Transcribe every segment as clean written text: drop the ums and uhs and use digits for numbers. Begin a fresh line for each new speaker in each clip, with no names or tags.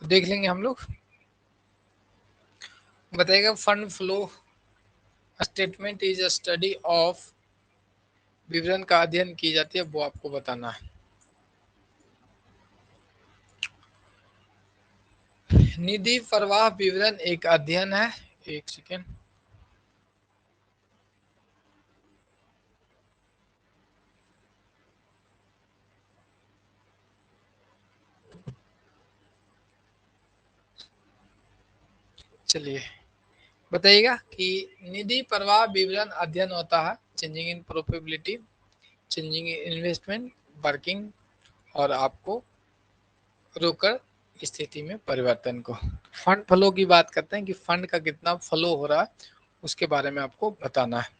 देख लेंगे हम लोग। बताइएगा fund flow statement is a study of, विवरण का अध्ययन की जाती है, वो आपको बताना है। निधि प्रवाह विवरण एक अध्ययन है। एक सेकेंड। चलिए बताइएगा कि निधि प्रवाह विवरण अध्ययन होता है changing in profitability, changing in investment, working और आपको रोकड़ स्थिति में परिवर्तन को। फंड फ्लो की बात करते हैं कि फंड का कितना फ्लो हो रहा है, उसके बारे में आपको बताना है।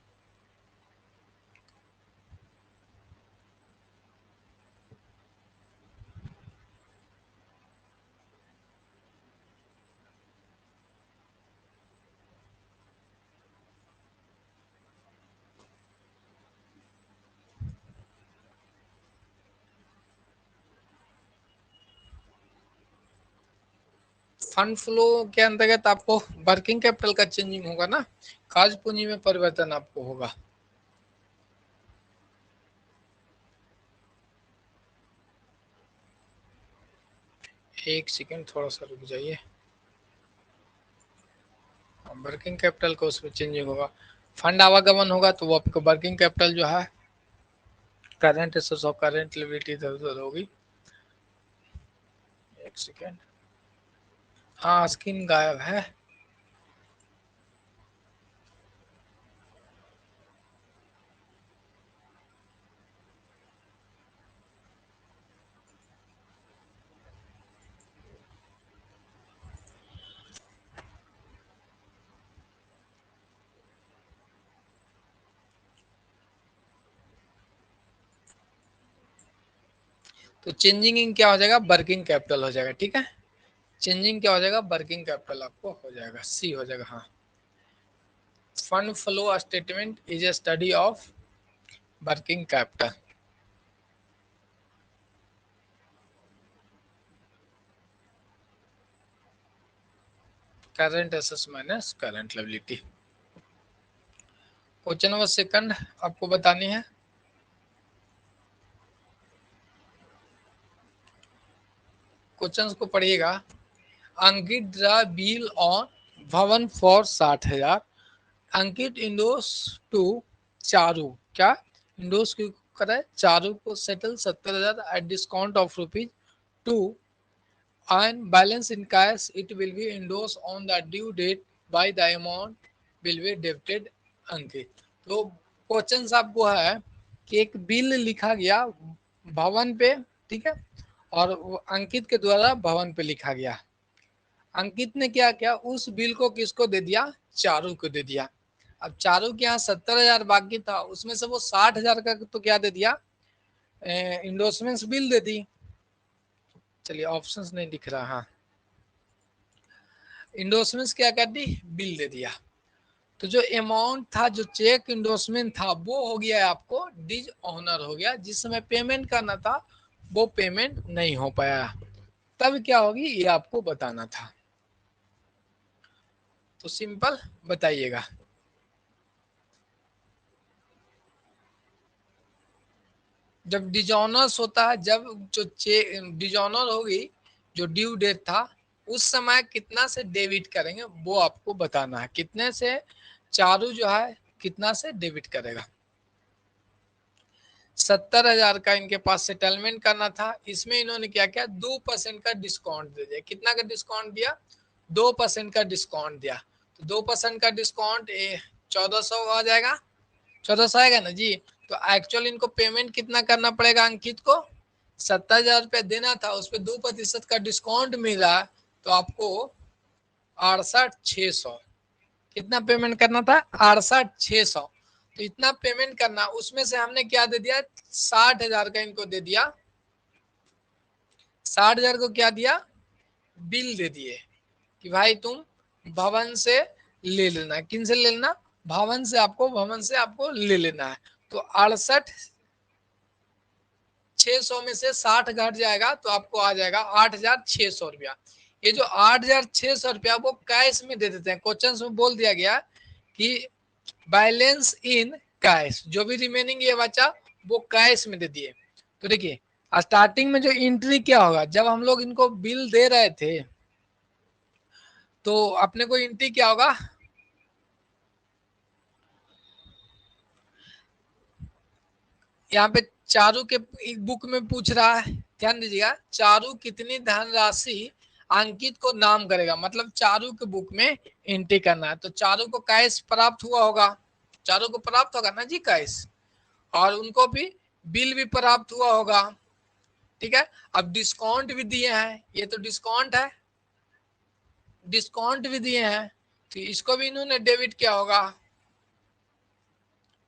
फंड फ्लो के अंतर्गत आपको वर्किंग कैपिटल का चेंजिंग होगा ना, कार्य पूंजी में परिवर्तन आपको होगा। एक सेकेंड थोड़ा सा रुक जाइए। वर्किंग कैपिटल को उसमें चेंजिंग होगा, फंड आवागमन होगा तो वो आपको वर्किंग कैपिटल जो है करंट एसेट्स और करंट लिबिलिटी इधर उधर होगी। एक सेकेंड। हाँ स्क्रीन गायब है। तो चेंजिंग इन क्या हो जाएगा, वर्किंग कैपिटल हो जाएगा। ठीक है, चेंजिंग क्या हो जाएगा, वर्किंग कैपिटल आपको हो जाएगा, सी हो जाएगा। हाँ, fund flow statement is a study of working capital, current assets minus current liability. Question number second आपको बतानी है। क्वेश्चन को पढ़िएगा। अंकित ड्रा बिल ऑन भवन फॉर 60,000। अंकित इंडोस टू चारू, क्या इंडोस क्यों करे, चारू को settle 70,000 at discount of rupees 2 and balance in cash it will be endorsed on the due date by the amount will be debited अंकित। तो क्वेश्चन आपको है कि एक बिल लिखा गया भवन पे, ठीक है, और वो अंकित के द्वारा भवन पे लिखा गया। अंकित ने क्या किया, उस बिल को किसको दे दिया, चारू को दे दिया। अब चारू के यहाँ 70,000 बाकी था, उसमें से वो 60,000 का तो क्या दे दिया, इंडोर्समेंट बिल दे दी। चलिए ऑप्शंस नहीं दिख रहा। हाँ, इंडोर्समेंट क्या कर दी, बिल दे दिया। तो जो अमाउंट था, जो चेक इंडोर्समेंट था, वो हो गया आपको डिज ऑनर हो गया, जिस समय पेमेंट करना था वो पेमेंट नहीं हो पाया, तब क्या होगी ये आपको बताना था। तो सिंपल बताइएगा। जब डिजॉनर्स होता है, जब जो डिजॉनर होगी, जो ड्यू डेट था, उस समय कितना से डेबिट करेंगे वो आपको बताना है। कितने से चारू जो है कितना से डेबिट करेगा। 70,000 का इनके पास सेटलमेंट करना था, इसमें इन्होंने क्या किया, 2% का डिस्काउंट दे दिया। कितना का डिस्काउंट दिया, 2% का डिस्काउंट दिया। तो 2% का डिस्काउंट 1400 आ जाएगा, 1400 आएगा ना जी। तो एक्चुअल इनको पेमेंट कितना करना पड़ेगा, अंकित को 70,000 रुपया देना था, उस पर 2% का डिस्काउंट मिल रहा है, तो आपको 68,600 कितना पेमेंट करना था, 68,600। तो इतना पेमेंट करना, उसमें से हमने क्या दे दिया, 60,000 का इनको दे दिया। 60,000 को क्या दिया, बिल दे दिए कि भाई तुम भवन से ले लेना। किन से ले लेना, भवन से, आपको भवन से आपको ले लेना है। तो 68,600 में से 60 घट जाएगा तो आपको आ जाएगा 8,600 रुपया। ये जो 8,600 रुपया वो कैश में दे देते हैं। क्वेश्चन में बोल दिया गया कि बैलेंस इन कैश, जो भी रिमेनिंग ये बचा वो कैश में दे दिए। तो देखिए स्टार्टिंग में जो एंट्री क्या होगा, जब हम लोग इनको बिल दे रहे थे तो अपने को एंट्री क्या होगा, यहाँ पे चारू के बुक में पूछ रहा है, ध्यान दीजिएगा, चारू कितनी धनराशि अंकित को नाम करेगा, मतलब चारू के बुक में एंट्री करना है। तो चारू को कैश प्राप्त हुआ होगा, चारू को प्राप्त होगा ना जी कैश, और उनको भी बिल भी प्राप्त हुआ होगा। ठीक है, अब डिस्काउंट भी दिए हैं, ये तो डिस्काउंट है, डिस्काउंट भी दिए हैं, तो इसको भी इन्होंने डेबिट किया होगा।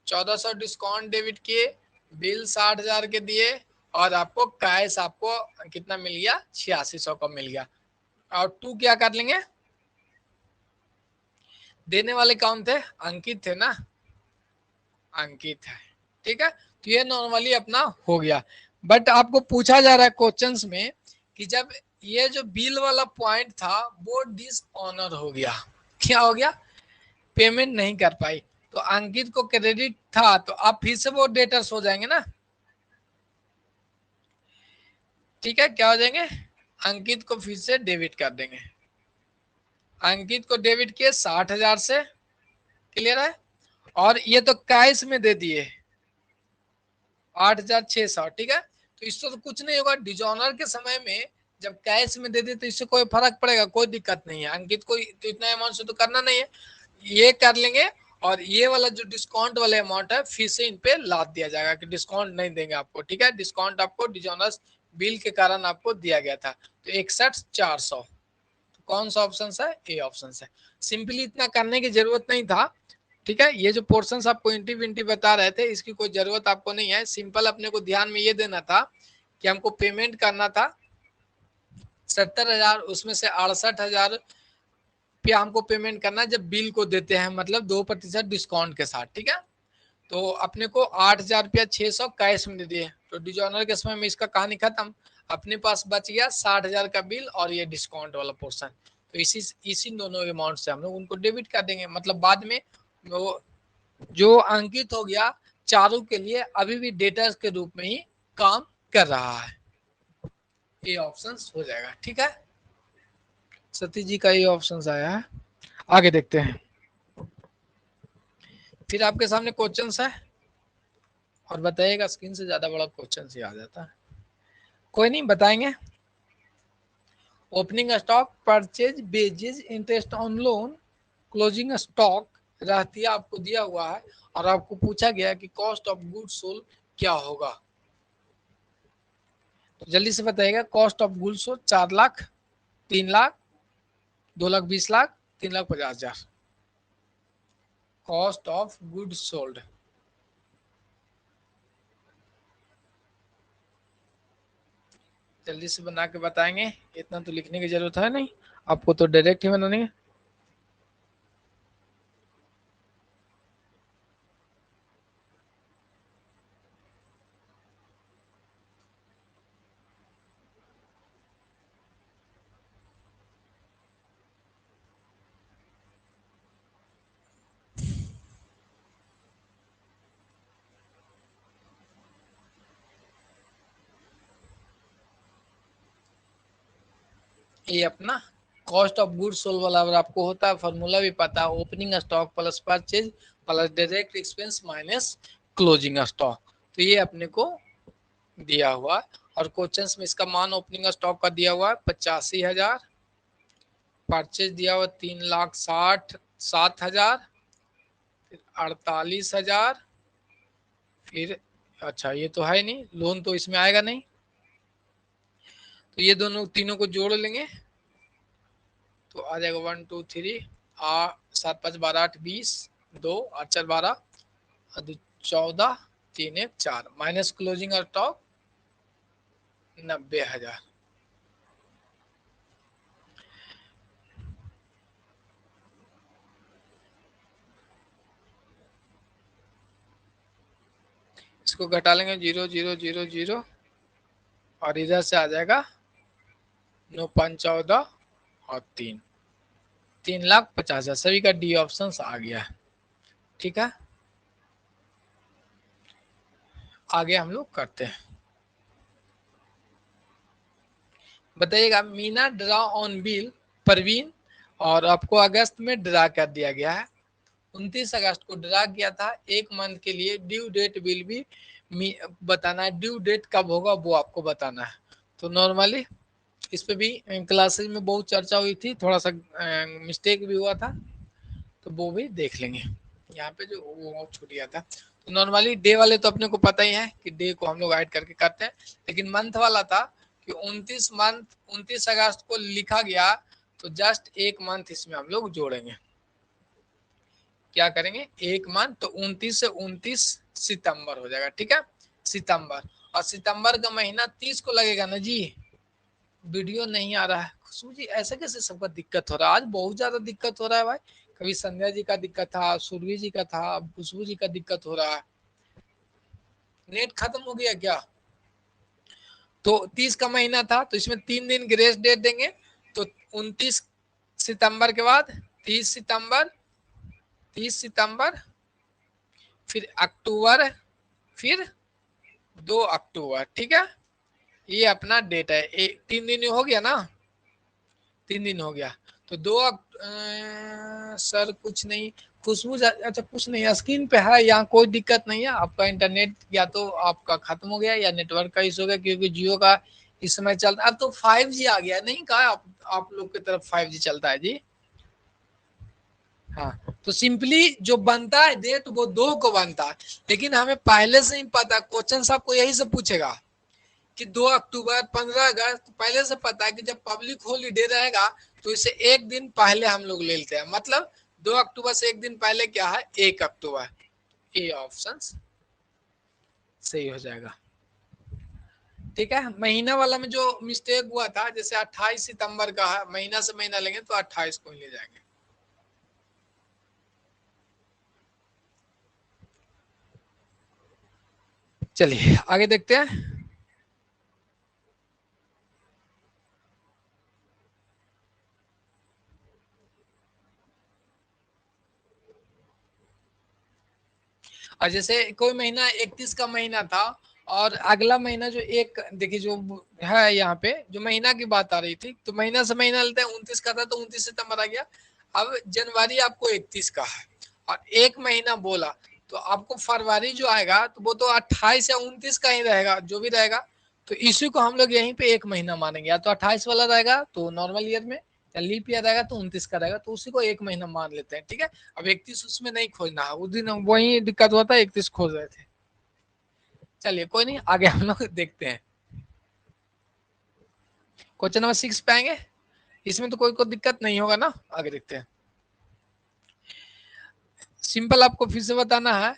1400 डिस्काउंट डेबिट किए, बिल 60,000 के दिए, और आपको कैश आपको कितना मिल गया, 8600 का मिल गया। और टू क्या कर लेंगे, देने वाले कौन थे, अंकित थे ना, अंकित है। ठीक है, तो ये नॉर्मली अपना हो गया। बट आपको पूछा जा रहा है क्वेश्चंस में कि जब ये जो बिल वाला पॉइंट था वो डिसऑनर हो गया, क्या हो गया, पेमेंट नहीं कर पाई, तो अंकित को क्रेडिट था, तो आप फिर से वो डेटर्स हो जाएंगे ना। ठीक है, क्या हो जाएंगे, अंकित को फिर से डेबिट कर देंगे, अंकित को डेबिट किए 60,000 से, क्लियर है, और ये तो कैश में दे दिए 8,600। ठीक है, तो इससे तो कुछ नहीं होगा, डिजॉनर के समय में जब कैश में दे दे तो इससे कोई फर्क पड़ेगा, कोई दिक्कत नहीं है, अंकित को तो इतना अमाउंट से तो करना नहीं है, ये कर लेंगे। और ये वाला जो डिस्काउंट वाला अमाउंट है फिर से इन पे लाद दिया जाएगा कि डिस्काउंट नहीं देंगे आपको। ठीक है, डिस्काउंट आपको डिजॉनर्स बिल के कारण आपको दिया गया था, तो 61,400, तो कौन सा ऑप्शन है, ए ऑप्शन है। सिंपली इतना करने की जरूरत नहीं था। ठीक है, ये जो पोर्शंस आपको इंटी विंटी बता रहे थे इसकी कोई जरूरत आपको नहीं है, सिंपल अपने को ध्यान में ये देना था कि हमको पेमेंट करना था 70,000, उसमें से 68,000 रुपया हमको पेमेंट करना है जब बिल को देते हैं, मतलब 2% डिस्काउंट के साथ। ठीक है, तो अपने को 8,600 कैश में दे दिए, तो डिजॉनर के समय में इसका कहानी खत्म, अपने पास बच गया 60,000 का बिल और ये डिस्काउंट वाला पोर्शन। तो इसी दोनों अमाउंट से हम लोग उनको डेबिट कर देंगे, मतलब बाद में वो जो अंकित हो गया चारों के लिए अभी भी डेटा के रूप में ही काम कर रहा है, ये ऑप्शन हो जाएगा। ठीक है, सतीश जी का ये ऑप्शन आया है। आगे देखते हैं, फिर आपके सामने क्वेश्चन है, और बताइएगा, स्क्रीन से ज्यादा बड़ा क्वेश्चन ही आ जाता है, कोई नहीं बताएंगे। Opening stock, purchase, badges, interest on loan, closing stock रहती है, आपको दिया हुआ है, और आपको पूछा गया कि कॉस्ट ऑफ गुड्स सोल्ड क्या होगा। तो जल्दी से बताइएगा, cost of goods sold 4,00,000, 3,00,000, 2,20,000, 3,50,000, cost of goods sold. जल्दी से बना के बताएंगे, इतना तो लिखने की जरूरत है नहीं, आपको तो डायरेक्ट ही बनानी है। ये अपना कॉस्ट ऑफ गुड्स सोल्ड वाला अगर आपको होता है, फॉर्मूला भी पता है, opening stock plus purchase plus direct expense minus closing stock, तो ये अपने को दिया हुआ है। और क्वेश्चंस में इसका मान ओपनिंग स्टॉक का दिया हुआ है 85,000, परचेज दिया हुआ 3,67,000, फिर 48,000, फिर अच्छा ये तो है नहीं, लोन तो इसमें आएगा नहीं, तो ये दोनों तीनों को जोड़ लेंगे तो आ जाएगा 1 2 3 8 7 5 12 8 20, 2 8 4 12, 14, 3 1 4, माइनस क्लोजिंग स्टॉक 90,000। इसको घटा लेंगे 0 0 0 0, और इधर से आ जाएगा 9 5 14, और 3,50,000 सभी का डी ऑप्शन आ गया है। ठीक है, आगे हम लोग करते हैं। बताइएगा, Meena draw on bill Parveen, और आपको अगस्त में ड्रा कर दिया गया है। 29 अगस्त को ड्रा किया था, एक मंथ के लिए। ड्यू डेट विल भी बताना है, ड्यू डेट कब होगा वो आपको बताना है। तो नॉर्मली इस पे भी क्लासेस में बहुत चर्चा हुई थी, थोड़ा सा मिस्टेक भी हुआ था, तो वो भी देख लेंगे। यहाँ पे जो वो छूट गया था, तो नॉर्मली डे वाले तो अपने को पता ही है कि डे को हम लोग ऐड करके करते हैं, लेकिन मंथ वाला था कि 29 अगस्त को लिखा गया, तो जस्ट एक मंथ इसमें हम लोग जोड़ेंगे। क्या करेंगे, एक मंथ, तो 29 से 29 सितंबर हो जाएगा। ठीक है, सितंबर, और सितंबर का महीना 30 को लगेगा ना जी। वीडियो नहीं आ रहा है खुशबू जी, ऐसा कैसे सबका दिक्कत हो रहा है? आज बहुत ज्यादा दिक्कत हो रहा है भाई। कभी संध्या जी का दिक्कत था, सुरभि जी का था, अब खुशबू जी का दिक्कत हो रहा है। नेट खत्म हो गया क्या? तो 30 का महीना था, तो इसमें 3 दिन ग्रेस डेट देंगे। तो 29 सितंबर के बाद 30 सितंबर, 30 सितंबर, फिर अक्टूबर, फिर 2 अक्टूबर। ठीक है, ये अपना डेट है। 3 दिन हो गया ना, 3 दिन हो गया। तो सर कुछ नहीं, खुशबू अच्छा कुछ नहीं, स्क्रीन पे है, यहाँ कोई दिक्कत नहीं है। आपका इंटरनेट या तो आपका खत्म हो गया या नेटवर्क का इशू हो गया, क्योंकि जियो का इस समय चल रहा। अब तो 5G आ गया, नहीं कहा आप लोग की तरफ 5G चलता है जी? हाँ, तो सिंपली जो बनता है डेट वो 2 को बनता है, लेकिन हमें पहले से ही पता, क्वेश्चन आपको यही से पूछेगा कि 2 अक्टूबर, 15 अगस्त, पहले से पता है कि जब पब्लिक हॉलीडे रहेगा तो इसे एक दिन पहले हम लोग ले लेते हैं। मतलब 2 अक्टूबर से एक दिन पहले क्या है, 1 अक्टूबर। ए ऑप्शन सही हो जाएगा। ठीक है, महीना वाला में जो मिस्टेक हुआ था, जैसे 28 सितंबर का है, महीना से महीना लेंगे तो 28 को ही ले जाएंगे। चलिए आगे देखते हैं। और जैसे कोई महीना 31 का महीना था, और अगला महीना जो एक देखिए जो है यहाँ पे जो महीना की बात आ रही थी, तो महीना से महीना लेते हैं। 29 का था तो 29 सितंबर आ गया। अब जनवरी आपको 31 का है, और एक महीना बोला, तो आपको फरवरी जो आएगा तो वो तो 28 या 29 का ही रहेगा, जो भी रहेगा। तो इसी को हम लोग यहीं पे एक महीना मानेंगे, या तो 28 वाला रहेगा तो नॉर्मल ईयर में, या लीप ईयर रहेगा तो 29 का रहेगा, तो उसी को एक महीना मान लेते हैं। ठीक है, अब 31 उसमें नहीं खोजना है, उस दिन वही दिक्कत हुआ था, 31 खोज रहे थे। चलिए कोई नहीं, आगे हम लोग देखते हैं। क्वेश्चन नंबर 6 पे आएंगे, इसमें तो कोई दिक्कत नहीं होगा ना। आगे देखते हैं। सिंपल आपको फिर से बताना है।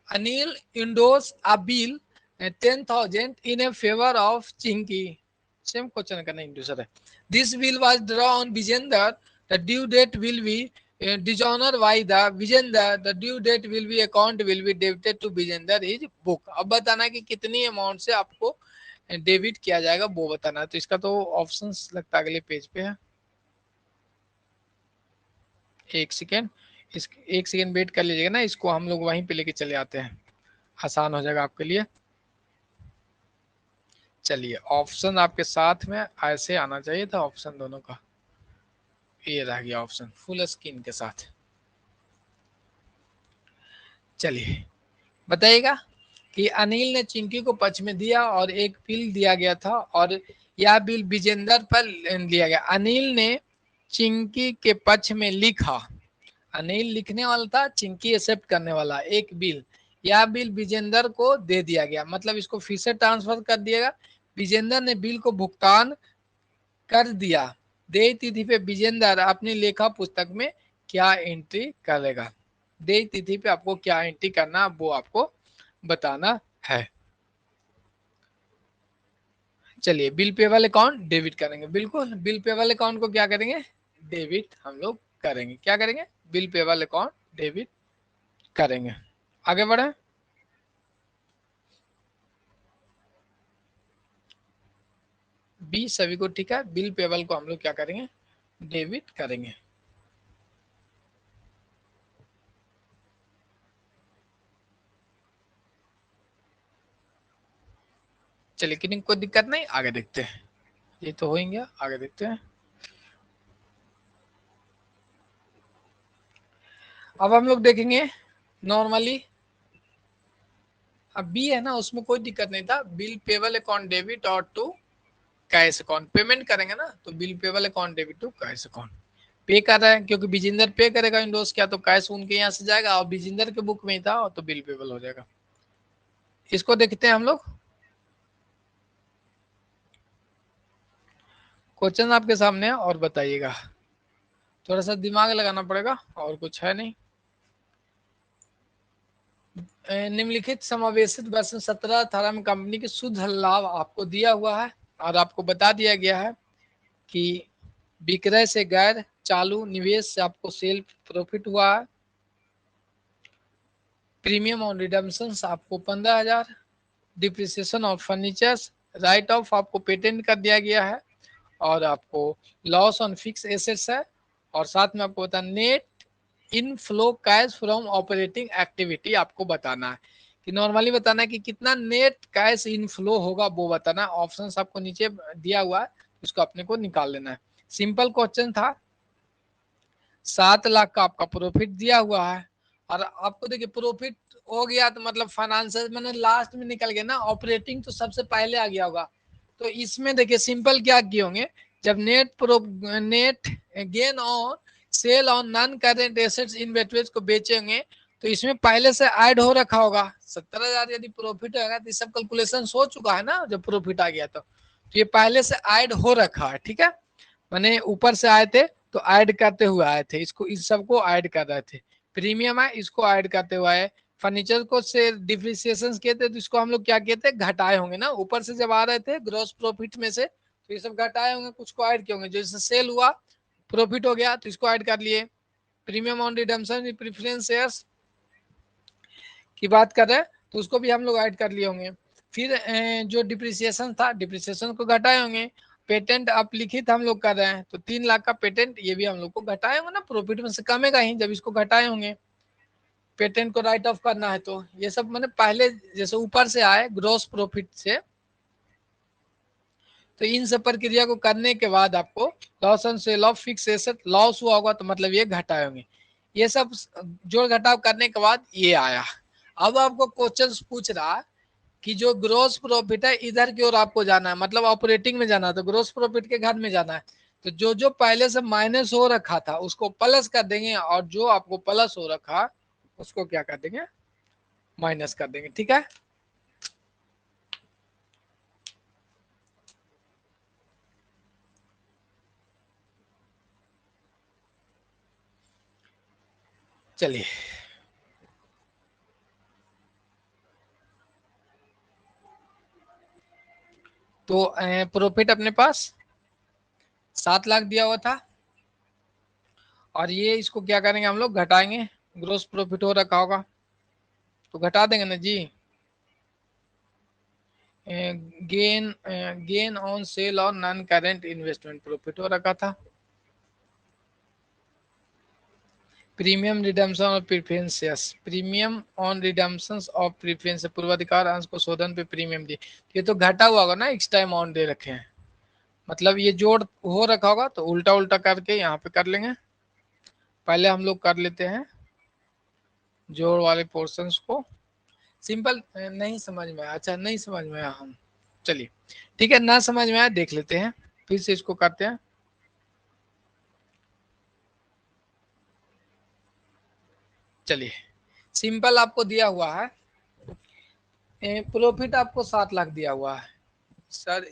Anil endorses a bill 10,000 in a favour of Chinki. Same question का नहीं दूसरा है। This bill was draw on Vijender, the due date will be dishonour by the Vijender, the due date will be account will be debited to Vijender his book. अब बताना है कि कितनी amount से आपको डेबिट किया जाएगा, वो बताना है। तो इसका तो ऑप्शंस लगता है अगले पेज पे है। एक सेकेंड, इस एक सेकेंड वेट कर लीजिएगा ना, इसको हम लोग वहीं पे लेके चले आते हैं, आसान हो जाएगा आपके लिए। चलिए, ऑप्शन आपके साथ में ऐसे आना चाहिए था, ऑप्शन दोनों का। ये रह गया ऑप्शन फुल स्क्रीन के साथ। चलिए बताइएगा कि अनिल ने चिंकी को पक्ष में दिया और एक बिल दिया गया था, और यह बिल विजेंदर पर लिया गया। अनिल ने चिंकी के पक्ष में लिखा, अनिल लिखने वाला था, चिंकी एक्सेप्ट करने वाला, एक बिल। यह बिल विजेंदर को दे दिया गया, मतलब इसको फिर से ट्रांसफर कर दिएगा। विजेंदर ने बिल को भुगतान कर दिया। देय तिथि पे विजेंदर अपनी लेखा पुस्तक में क्या एंट्री करेगा? देय तिथि पे आपको क्या एंट्री करना वो आपको बताना है। चलिए, बिल पेबल अकाउंट डेबिट करेंगे, बिल्कुल बिल पेबल अकाउंट को क्या करेंगे, डेबिट हम लोग करेंगे। क्या करेंगे, बिल पेबल अकाउंट डेबिट करेंगे। आगे बढ़े। बी सभी को ठीक है, बिल पेबल को हम लोग क्या करेंगे, डेबिट करेंगे। चलिए किन्हीं कोई दिक्कत नहीं, आगे देखते हैं। ये तो हो ही गया, आगे देखते हैं। अब हम लोग देखेंगे नॉर्मली, अब बी है ना, उसमें कोई दिक्कत नहीं था, बिल पेबल अकाउंट डेबिट और टू कैश अकाउंट, पेमेंट करेंगे ना तो bill payable account debit to cash account. Pay कर रहे हैं क्योंकि बिजिंदर पे करेगा इंडोस क्या, तो कैश उनके यहाँ से जाएगा और बिजिंदर के बुक में ही था तो बिल पेबल हो जाएगा। इसको देखते हैं हम लोग। क्वेश्चन आपके सामने है और बताइएगा, थोड़ा सा दिमाग लगाना पड़ेगा और कुछ है नहीं। निम्नलिखित समावेशित वर्ष 17-18 में कंपनी की शुद्ध लाभ आपको दिया हुआ है और आपको बता दिया गया है कि विक्रय से गैर चालू निवेश से आपको सेल प्रॉफिट हुआ है। प्रीमियम ऑन रिडम्पशन आपको 15,000, depreciation of furnitures, right of आपको पेटेंट कर दिया गया है और आपको लॉस ऑन फिक्स एसेट्स है। और साथ में आपको बता net inflow cash from operating activity आपको बताना है कि नॉर्मली बताना है कि कितना नेट कैश इनफ्लो होगा वो बताना है। ऑप्शन आपको नीचे दिया हुआ है, उसको अपने को निकाल लेना है। सिंपल क्वेश्चन था। 7 लाख का आपका प्रॉफिट दिया हुआ है और आपको देखिए प्रॉफिट हो गया तो मतलब फाइनेंशियल मैंने लास्ट में निकल गया ना, ऑपरेटिंग तो सबसे पहले आ गया होगा। तो इसमें देखिए सिंपल क्या किए होंगे, जब net gain on sale on non current assets inventories को बेचेंगे तो इसमें पहले से ऐड हो रखा होगा। 17,000 यदि प्रॉफिट होगा तो सब कैलकुलेशन हो चुका है ना, जब प्रॉफिट आ गया तो ये पहले से ऐड हो रखा है। ठीक है, मैंने ऊपर से आए थे तो ऐड करते हुए आए थे, इसको इस सबको ऐड कर रहे थे। प्रीमियम है इसको ऐड करते हुए आए, फर्नीचर को से डिप्रिसिएशन किए थे तो इसको हम लोग क्या किए थे, घटाए होंगे ना, ऊपर से जब आ रहे थे ग्रॉस प्रॉफिट में से तो ये सब घटाए होंगे, कुछ को ऐड किए होंगे। जैसे सेल हुआ प्रॉफिट हो गया तो इसको ऐड कर लिए। Premium on redemption preference shares की बात कर रहे हैं तो उसको भी हम लोग ऐड कर लिए होंगे। फिर जो डिप्रिसिएशन था डिप्रिसिएशन को घटाए होंगे। पेटेंट आप लिखित हम लोग कर रहे हैं तो 3 लाख का पेटेंट ये भी हम लोग को घटाए होंगे ना, प्रॉफिट में से कमेगा ही जब इसको घटाए होंगे। पेटेंट को राइट ऑफ करना है तो ये सब मैंने पहले जैसे ऊपर से आए ग्रॉस प्रॉफिट से, तो इन सब प्रक्रिया को करने के बाद आपको loss on sale of fix asset loss हुआ होगा तो मतलब ये घटाए होंगे। ये सब जोड़ घटाव करने के बाद ये आया। अब आपको क्वेश्चन पूछ रहा है कि जो ग्रोस प्रॉफिट है इधर की ओर आपको जाना है, मतलब ऑपरेटिंग में जाना है तो ग्रोस प्रॉफिट के घर में जाना है। तो जो जो पहले से माइनस हो रखा था उसको प्लस कर देंगे और जो आपको प्लस हो रखा उसको क्या कर देंगे, माइनस कर देंगे। ठीक है, चलिए तो प्रॉफिट अपने पास 7 लाख दिया हुआ था और ये इसको क्या करेंगे हम लोग, घटाएंगे। ग्रोस प्रॉफिट हो रखा होगा तो घटा देंगे ना जी। गेन ऑन सेल और नॉन करेंट इन्वेस्टमेंट प्रॉफिट हो रखा था। प्रीमियम रिडम्पशन और preference, premium on redemption of preference, पूर्वाधिकार अंश को शोधन पे प्रीमियम दिए, ये तो घटा हुआ होगा ना, एक्स्ट्रा अमाउंट दे रखे हैं, मतलब ये जोड़ हो रखा होगा तो उल्टा उल्टा करके यहाँ पे कर लेंगे। पहले हम लोग कर लेते हैं जोड़ वाले पोर्शंस को। सिंपल नहीं समझ में आया, अच्छा नहीं समझ में आया हम, चलिए ठीक है, ना समझ में आया देख लेते हैं, फिर से इसको करते हैं। चलिए सिंपल आपको दिया हुआ है, प्रॉफिट आपको 7 लाख दिया हुआ है सर,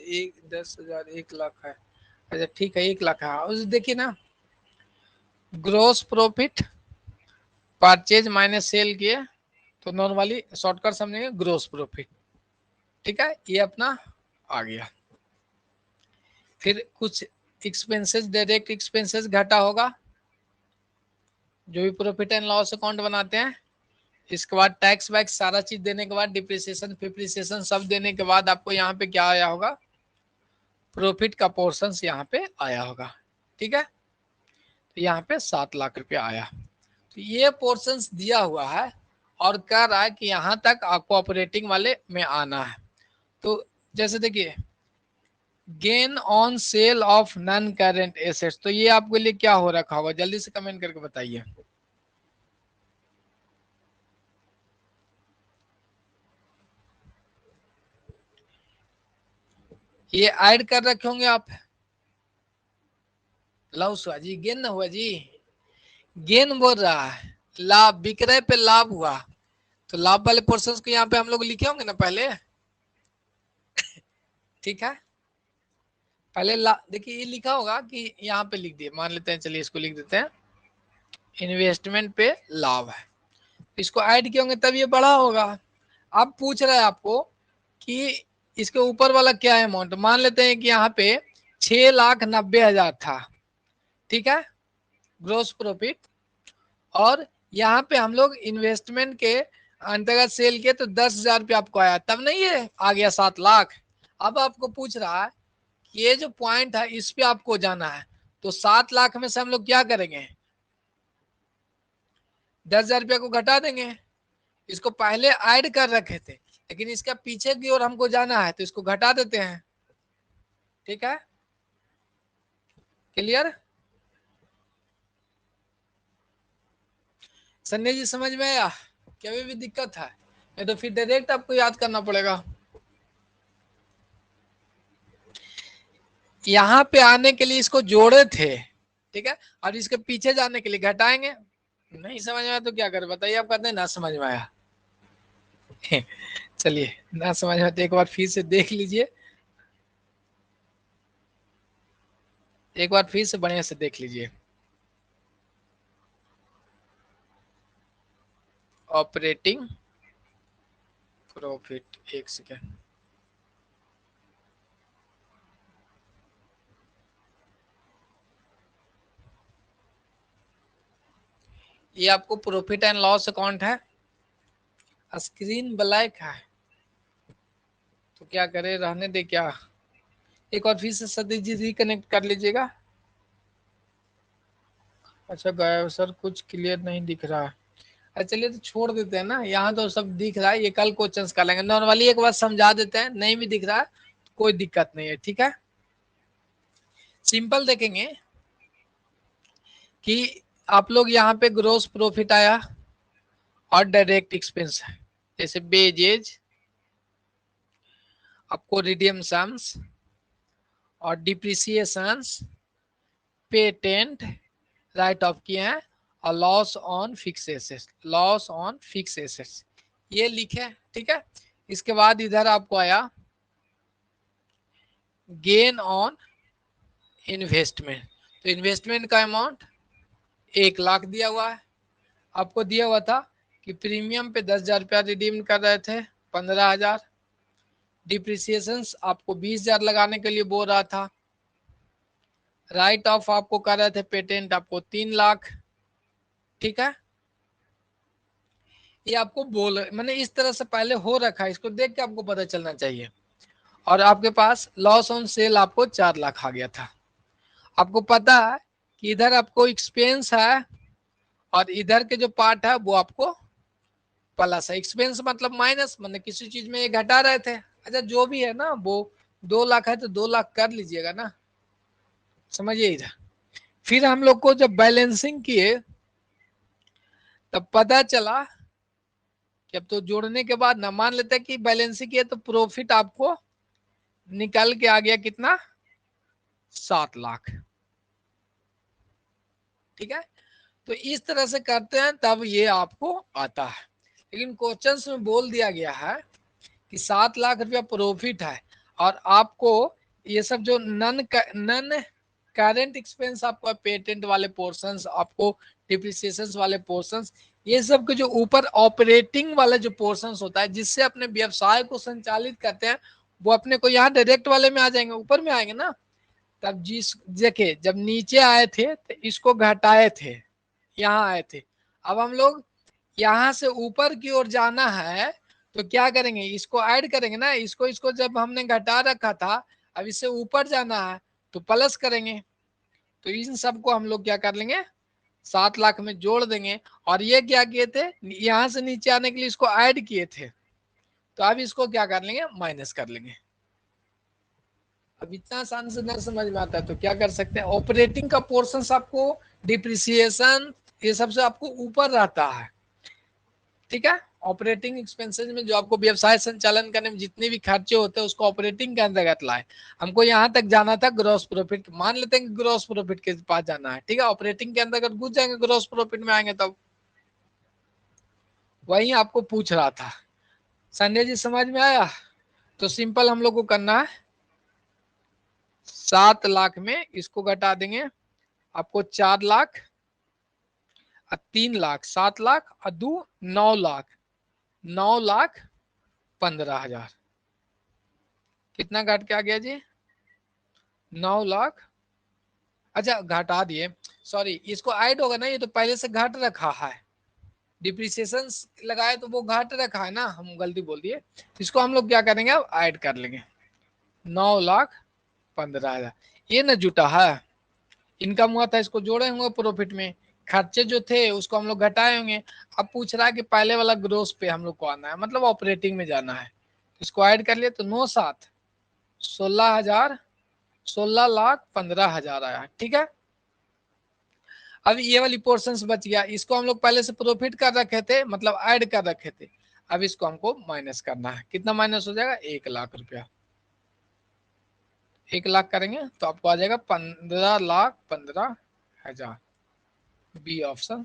10,000 1 लाख है, अच्छा ठीक है 1 लाख है। उस देखिए ना, gross profit purchase minus sale किए तो नॉर्मली शॉर्टकट समझेंगे ग्रोस प्रॉफिट। ठीक है, ये अपना आ गया। फिर कुछ एक्सपेंसेस, डायरेक्ट एक्सपेंसेस घटा होगा जो भी प्रॉफिट एंड लॉस अकाउंट बनाते हैं। इसके बाद टैक्स वैक्स सारा चीज देने के बाद डिप्रिसिएशन फिप्रिसिएशन सब देने के बाद आपको यहाँ पे क्या आया होगा, प्रॉफिट का पोर्शन यहाँ पे आया होगा। ठीक है, तो यहाँ पे 7 लाख रुपया आया। तो ये पोर्शंस दिया हुआ है और कह रहा है कि यहाँ तक आपको ऑपरेटिंग वाले में आना है। तो जैसे देखिए gain on sale of non current assets, तो ये आपके लिए क्या हो रखा होगा, जल्दी से कमेंट करके बताइए। ये ऐड कर रखे होंगे आप। लॉस हुआ जी, गेन ना हुआ जी, गेन बोल रहा है, लाभ, विक्रय पे लाभ हुआ। तो लाभ वाले पोर्शन को यहाँ पे हम लोग लिखे होंगे ना पहले, ठीक है। पहले देखिए ये लिखा होगा कि यहाँ पे लिख दिए, मान लेते हैं, चलिए इसको लिख देते हैं, इन्वेस्टमेंट पे लाभ है, इसको ऐड किए होंगे तब ये बड़ा होगा। अब पूछ रहा है आपको कि इसके ऊपर वाला क्या है अमाउंट, मान लेते हैं कि यहाँ पे 6,90,000 था, ठीक है, ग्रोस प्रॉफिट, और यहाँ पे हम लोग इन्वेस्टमेंट के अंतर्गत सेल किए तो 10,000 रुपया आपको आया, तब नहीं है आ गया 7 लाख। अब आपको पूछ रहा है कि ये जो पॉइंट है इस पे आपको जाना है, तो 7 लाख में से हम लोग क्या करेंगे, 10,000 रुपया को घटा देंगे। इसको पहले ऐड कर रखे थे लेकिन इसका पीछे की ओर हमको जाना है तो इसको घटा देते हैं, ठीक है, क्लियर। संजय जी समझ में आया, क्या भी दिक्कत है, नहीं तो फिर डायरेक्ट आपको याद करना पड़ेगा। यहाँ पे आने के लिए इसको जोड़े थे, ठीक है, और इसके पीछे जाने के लिए घटाएंगे। नहीं समझ में आया तो क्या करें बताइए, आप कहते हैं ना समझ में आया। चलिए ना समझ में तो एक बार फिर से देख लीजिए, एक बार फिर से बढ़िया से देख लीजिए। ऑपरेटिंग प्रॉफिट, एक सेकेंड, ये आपको प्रॉफिट एंड लॉस अकाउंट है, स्क्रीन ब्लैक है तो क्या करें, रहने दे क्या, एक बार फिर से सतीश जी रिकनेक्ट कर लीजिएगा। अच्छा गया सर, कुछ क्लियर नहीं दिख रहा है। अच्छा चलिए तो छोड़ देते हैं ना, यहाँ तो सब दिख रहा है, ये कल क्वेश्चन कर लेंगे, नॉर्मली एक बार समझा देते हैं, नहीं भी दिख रहा है कोई दिक्कत नहीं है, ठीक है। सिंपल देखेंगे कि आप लोग यहाँ पे ग्रोस प्रॉफिट आया और डायरेक्ट एक्सपेंस है, जैसे बेजेज, आपको रिडीम्शंस और डिप्रिसिएशंस, पेटेंट राइट ऑफ किए हैं, और loss on fix assets, loss on fix assets ये लिखे, ठीक है। इसके बाद इधर आपको आया गेन ऑन इन्वेस्टमेंट, तो इन्वेस्टमेंट का अमाउंट 1 लाख दिया हुआ है, आपको दिया हुआ था कि प्रीमियम पे 10,000 रुपया रिडीम कर रहे थे, 15,000, डिप्रिसिएशन आपको 20,000 लगाने के लिए बोल रहा था, राइट ऑफ आपको कर रहे थे पेटेंट आपको 3 लाख, ठीक है। ये आपको बोल मैंने इस तरह से पहले हो रखा है, इसको देख के आपको पता चलना चाहिए। और आपके पास लॉस ऑन सेल आपको 4 लाख आ गया था। आपको पता है कि इधर आपको एक्सपेंस है और इधर के जो पार्ट है वो आपको प्लस है, एक्सपेंस मतलब माइनस, मतलब किसी चीज में ये घटा रहे थे। अच्छा जो भी है ना, वो 2 लाख है तो 2 लाख कर लीजिएगा ना, समझिए इधर। फिर हम लोग को जब बैलेंसिंग किए तब पता चला कि अब तो जोड़ने के बाद ना, मान लेते हैं कि बैलेंसिंग किए तो प्रॉफिट आपको निकल के आ गया कितना, 7 लाख, ठीक है। तो इस तरह से करते हैं तब ये आपको आता है, लेकिन क्वेश्चन में बोल दिया गया है कि 7 लाख रुपया प्रॉफिट है और आपको ये सब जो नन करेंट एक्सपेंस आपका पेटेंट वाले पोर्शंस, आपको डिप्रिसिएशन वाले पोर्शंस, ये सब के जो ऊपर ऑपरेटिंग वाला जो पोर्शंस होता है जिससे अपने व्यवसाय को संचालित करते हैं, वो अपने को यहाँ डायरेक्ट वाले में आ जाएंगे, ऊपर में आएंगे ना। तब जिस देखे जब नीचे आए थे तो इसको घटाए थे, यहाँ आए थे, अब हम लोग यहाँ से ऊपर की ओर जाना है तो क्या करेंगे, इसको ऐड करेंगे ना, इसको इसको जब हमने घटा रखा था अब इससे ऊपर जाना है तो प्लस करेंगे, तो इन सबको हम लोग क्या कर लेंगे, 7 लाख में जोड़ देंगे। और ये क्या किए थे, यहां से नीचे आने के लिए इसको ऐड किए थे, तो अब इसको क्या कर लेंगे, माइनस कर लेंगे। अब इतना आसान से नहीं समझ में आता है तो क्या कर सकते हैं, ऑपरेटिंग का पोर्शन आपको डिप्रिसिएशन ये सबसे आपको ऊपर रहता है, ठीक है। ऑपरेटिंग एक्सपेंसेस में जो आपको व्यवसाय संचालन करने में जितने भी खर्चे होते हैं उसको ऑपरेटिंग के अंतर्गत लाए। हमको यहाँ तक जाना था ग्रॉस प्रॉफिट, मान लेते हैं ग्रॉस प्रॉफिट के पास जाना है, ठीक है। ऑपरेटिंग के अंतर्गत घुस जाएंगे, ग्रॉस प्रॉफिट में आएंगे तब। वही आपको पूछ रहा था। संजय जी समझ में आया? तो सिंपल हम लोग को करना है, 7 लाख में इसको घटा देंगे, आपको 4 लाख, 3 लाख, 7 लाख और 2 9 लाख, 9,15,000। कितना घट के आ गया जी, 9 लाख। अच्छा घटा दिए, सॉरी इसको ऐड होगा ना, ये तो पहले से घट रखा है, डिप्रिसिएशन लगाए तो वो घट रखा है ना, हम गलती बोल दिए। इसको हम लोग क्या करेंगे, अब ऐड कर लेंगे, 9,15,000। ये ना जुटा है, इनकम हुआ था इसको जोड़े होंगे प्रॉफिट में, खर्चे जो थे उसको हम लोग घटाए होंगे। अब पूछ रहा है कि पहले वाला ग्रोस पे हम लोग को आना है, मतलब ऑपरेटिंग में जाना है। इसको ऐड कर लिए तो 9 7 16,000, 16,15,000 आया, ठीक है। अब ये वाली पोर्शन बच गया, इसको हम लोग पहले से प्रॉफिट कर रखे थे, मतलब ऐड कर रखे थे। अब इसको हमको माइनस करना है, कितना माइनस हो जाएगा, 1 लाख रुपया। 1 लाख करेंगे तो आपको आ जाएगा 15,15,000, बी ऑप्शन।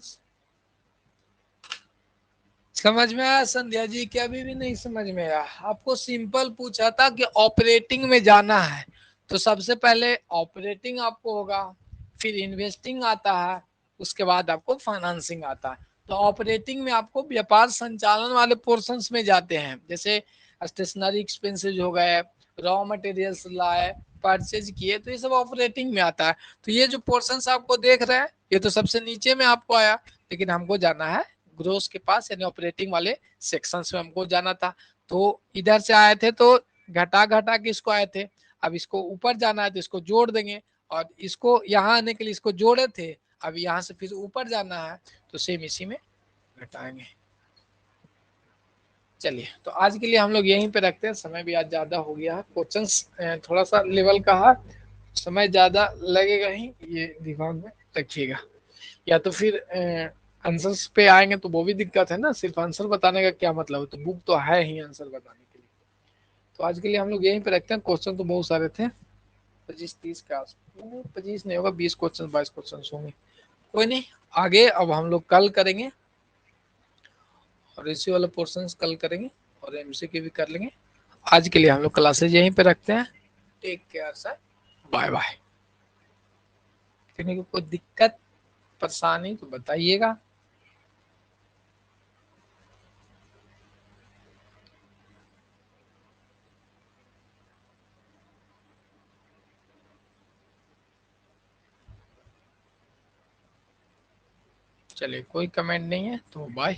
समझ में आया संध्या जी? क्या अभी भी नहीं समझ में आया? आपको सिंपल पूछा था कि ऑपरेटिंग में जाना है, तो सबसे पहले ऑपरेटिंग आपको होगा, फिर इन्वेस्टिंग आता है, उसके बाद आपको फाइनेंसिंग आता है। तो ऑपरेटिंग में आपको व्यापार संचालन वाले पोर्शंस में जाते हैं, जैसे स्टेशनरी एक्सपेंसेस हो गए, रॉ मटेरियल्स लाए, परचेज किए, तो ये सब ऑपरेटिंग में आता है। तो ये जो पोर्शंस आपको देख रहे हैं ये तो सबसे नीचे में आपको आया, लेकिन हमको जाना है ग्रोस के पास, यानी ऑपरेटिंग वाले सेक्शंस में हमको जाना था। तो इधर से आए थे तो घटा घटा के इसको आए थे, अब इसको ऊपर जाना है तो इसको जोड़ देंगे, और इसको यहाँ आने के लिए इसको जोड़े थे, अब यहाँ से फिर ऊपर जाना है तो सेम इसी में घटाएंगे। चलिए तो आज के लिए हम लोग यहीं पे रखते हैं, समय भी आज ज्यादा हो गया है, क्वेश्चंस थोड़ा सा लेवल का है, समय ज्यादा लगेगा ही, ये दिमाग में रखिएगा। या तो फिर आंसर्स पे आएंगे तो वो भी दिक्कत है ना, सिर्फ आंसर बताने का क्या मतलब है, तो बुक तो है ही आंसर बताने के लिए। तो आज के लिए हम लोग यहीं पे रखते हैं, क्वेश्चन तो बहुत सारे थे, 25 30 के आस, 25 नहीं होगा, 20 क्वेश्चन 22 क्वेश्चन होंगे। कोई नहीं, आगे अब हम लोग कल करेंगे, और इसी वाला पोर्शन कल करेंगे, और एमसीक्यू भी कर लेंगे। आज के लिए हम लोग क्लासेज यहीं पे रखते हैं। Take care sir, bye bye. कोई दिक्कत परेशानी तो बताइएगा। चलिए कोई कमेंट नहीं है तो बाय।